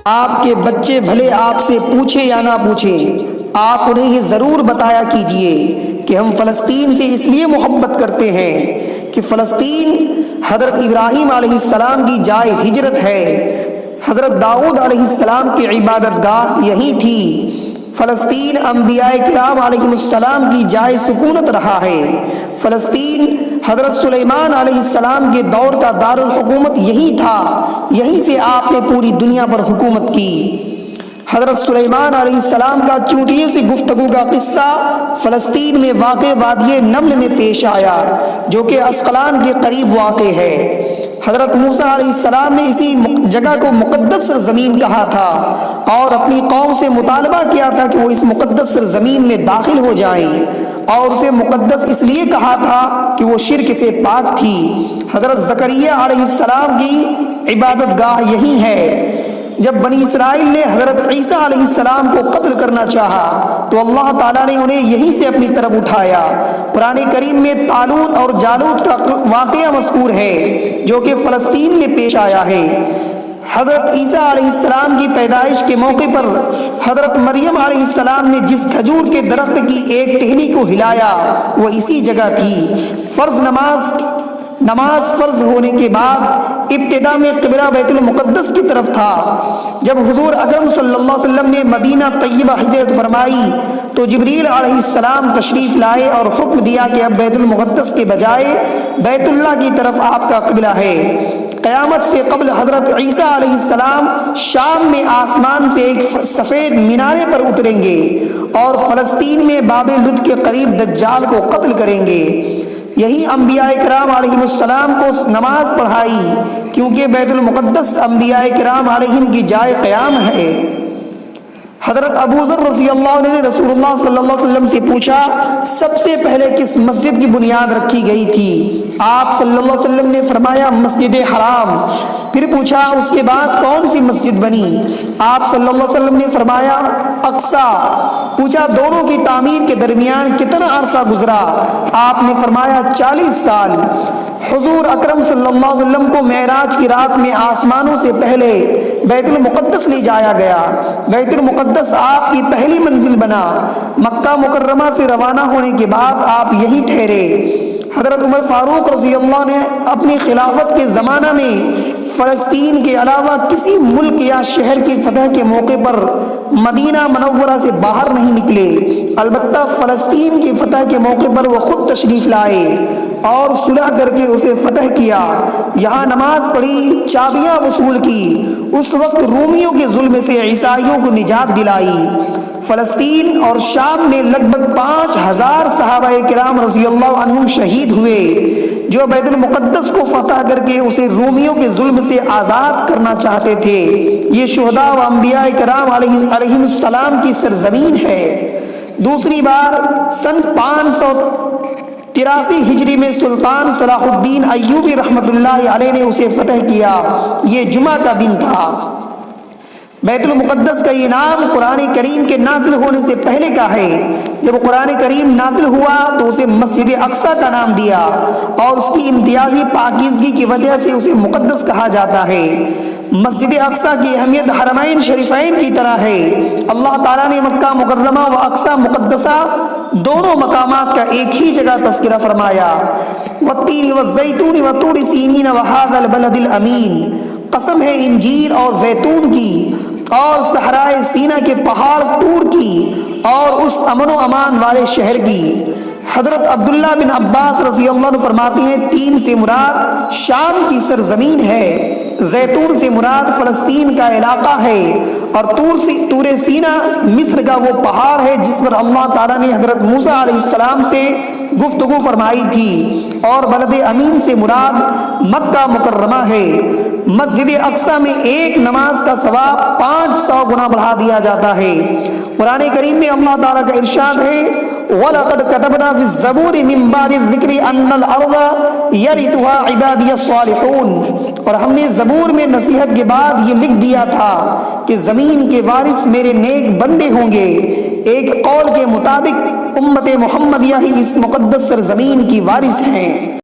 آپ کے بچے بھلے آپ سے پوچھیں یا نہ پوچھیں، آپ انہیں یہ ضرور بتایا کیجئے کہ ہم فلسطین سے اس لیے محبت کرتے ہیں کہ فلسطین حضرت ابراہیم علیہ السلام کی جائے ہجرت ہے، حضرت داؤد علیہ السلام کی عبادت گاہ یہی تھی، فلسطین انبیاء کرام علیہ السلام کی جائے سکونت رہا ہے، فلسطین حضرت سلیمان علیہ السلام کے دور کا دارالحکومت یہی تھا، یہیں سے آپ نے پوری دنیا پر حکومت کی۔ حضرت سلیمان علیہ السلام کا چونٹیوں سے گفتگو کا قصہ فلسطین میں واقع وادی نمل میں پیش آیا، جو کہ اسقلان کے قریب واقع ہے۔ حضرت موسیٰ علیہ السلام نے اسی جگہ کو مقدس سرزمین کہا تھا اور اپنی قوم سے مطالبہ کیا تھا کہ وہ اس مقدس سرزمین میں داخل ہو جائیں، اور اسے مقدس اس لیے کہا تھا کہ وہ شرک سے پاک تھی۔ حضرت زکریا علیہ السلام کی عبادت گاہ یہی ہے۔ جب بنی اسرائیل نے حضرت عیسیٰ علیہ السلام کو قتل کرنا چاہا تو اللہ تعالیٰ نے انہیں یہیں سے اپنی طرف اٹھایا۔ قرآن کریم میں طالوت اور جالوت کا واقعہ مذکور ہے جو کہ فلسطین میں پیش آیا ہے۔ حضرت عیسیٰ علیہ السلام کی پیدائش کے موقع پر حضرت مریم علیہ السلام نے جس کھجور کے درخت کی ایک ٹہنی کو ہلایا وہ اسی جگہ تھی۔ نماز فرض ہونے کے بعد ابتدا میں قبلہ بیت المقدس کی طرف تھا۔ جب حضور اکرم صلی اللہ علیہ وسلم نے مدینہ طیبہ ہجرت فرمائی تو جبریل علیہ السلام تشریف لائے اور حکم دیا کہ اب بیت المقدس کے بجائے بیت اللہ کی طرف آپ کا قبلہ ہے۔ قیامت سے قبل حضرت عیسیٰ علیہ السلام شام میں آسمان سے ایک سفید مینارے پر اتریں گے اور فلسطین میں باب لد کے قریب دجال کو قتل کریں گے۔ یہی انبیاء کرام علیہ السلام کو نماز پڑھائی کیونکہ بیت المقدس انبیاء کرام علیہم کی جائے قیام ہے۔ حضرت ابو ذر رضی اللہ عنہ نے رسول اللہ صلی اللہ علیہ وسلم سے پوچھا سب سے پہلے کس مسجد کی بنیاد رکھی گئی تھی؟ آپ صلی اللہ علیہ وسلم نے فرمایا مسجد حرام۔ پھر پوچھا اس کے بعد کون سی مسجد بنی؟ آپ صلی اللہ علیہ وسلم نے فرمایا اقصیٰ۔ پوچھا دونوں کی تعمیر کے درمیان کتنا عرصہ گزرا؟ آپ نے فرمایا 40 سال۔ حضور اکرم صلی اللہ علیہ وسلم کو معراج کی رات میں آسمانوں سے پہلے بیت المقدس لے جایا گیا۔ بیت المقدس آپ کی پہلی منزل بنا۔ مکہ مکرمہ سے روانہ ہونے کے بعد آپ یہیں ٹھہرے۔ حضرت عمر فاروق رضی اللہ عنہ اپنی خلافت کے زمانہ میں فلسطین کے علاوہ کسی ملک یا شہر کی فتح کے موقع پر مدینہ منورہ سے باہر نہیں نکلے، البتہ فلسطین کی فتح کے موقع پر وہ خود تشریف لائے اور صلح کر کے اسے فتح کیا، یہاں نماز پڑھی، چابیاں وصول کی، اس وقت رومیوں کے ظلم سے عیسائیوں کو نجات دلائی۔ فلسطین اور شام میں لگ بھگ 5000 صحابہ کرام رضی اللہ عنہم شہید ہوئے جو بیت المقدس کو فتح کر کے اسے رومیوں کے ظلم سے آزاد کرنا چاہتے تھے۔ یہ شہداء و انبیاء کرام علیہم السلام کی سرزمین ہے۔ دوسری بار سن 583 ہجری میں سلطان صلاح الدین ایوبی رحمۃ اللہ علیہ نے اسے فتح کیا۔ یہ جمعہ کا دن تھا۔ بیت المقدس کا یہ نام قرآن کریم کے نازل ہونے سے پہلے کا ہے۔ جب قرآن کریم نازل ہوا تو اسے مسجد اقصیٰ کا نام دیا اور اس کی امتیازی پاکیزگی کی وجہ سے اسے مقدس کہا جاتا ہے۔ مسجد اقصیٰ کی اہمیت حرمین شریفین کی طرح ہے۔ اللہ تعالیٰ نے مکہ مکرمہ و اقصیٰ مقدسہ دونوں مقامات کا ایک ہی جگہ تذکرہ فرمایا۔ والتین والزیتون وطور سینین وہذا البلد الامین، قسم ہے انجیر اور زیتون کی اور صحرائے سینہ کے پہاڑ طور کی اور اس امن و امان والے شہر کی۔ حضرت عبداللہ بن عباس رضی اللہ عنہ فرماتے ہیں 3 سے مراد شام کی سرزمین ہے، زیتون سے مراد فلسطین کا علاقہ ہے اور طور سینہ مصر کا وہ پہاڑ ہے جس پر اللہ تعالیٰ نے حضرت موسیٰ علیہ السلام سے گفتگو فرمائی تھی، اور بلد امین سے مراد مکہ مکرمہ ہے۔ مسجد اقصیٰ میں ایک نماز کا ثواب 500 گنا بڑھا دیا جاتا ہے۔ قرآن کریم میں اللہ تعالیٰ کا ارشاد ہے وَلَقَدْ كَتَبْنَا فِي الزَّبُورِ مِن بَعْدِ الذِّكْرِ أَنَّ الْأَرْضَ يَرِثُهَا عِبَادِيَ الصَّالِحُونَ، اور ہم نے زبور میں نصیحت کے بعد یہ لکھ دیا تھا کہ زمین کے وارث میرے نیک بندے ہوں گے۔ ایک قول کے مطابق امت محمدیہ ہی اس مقدس سرزمین کی وارث ہیں۔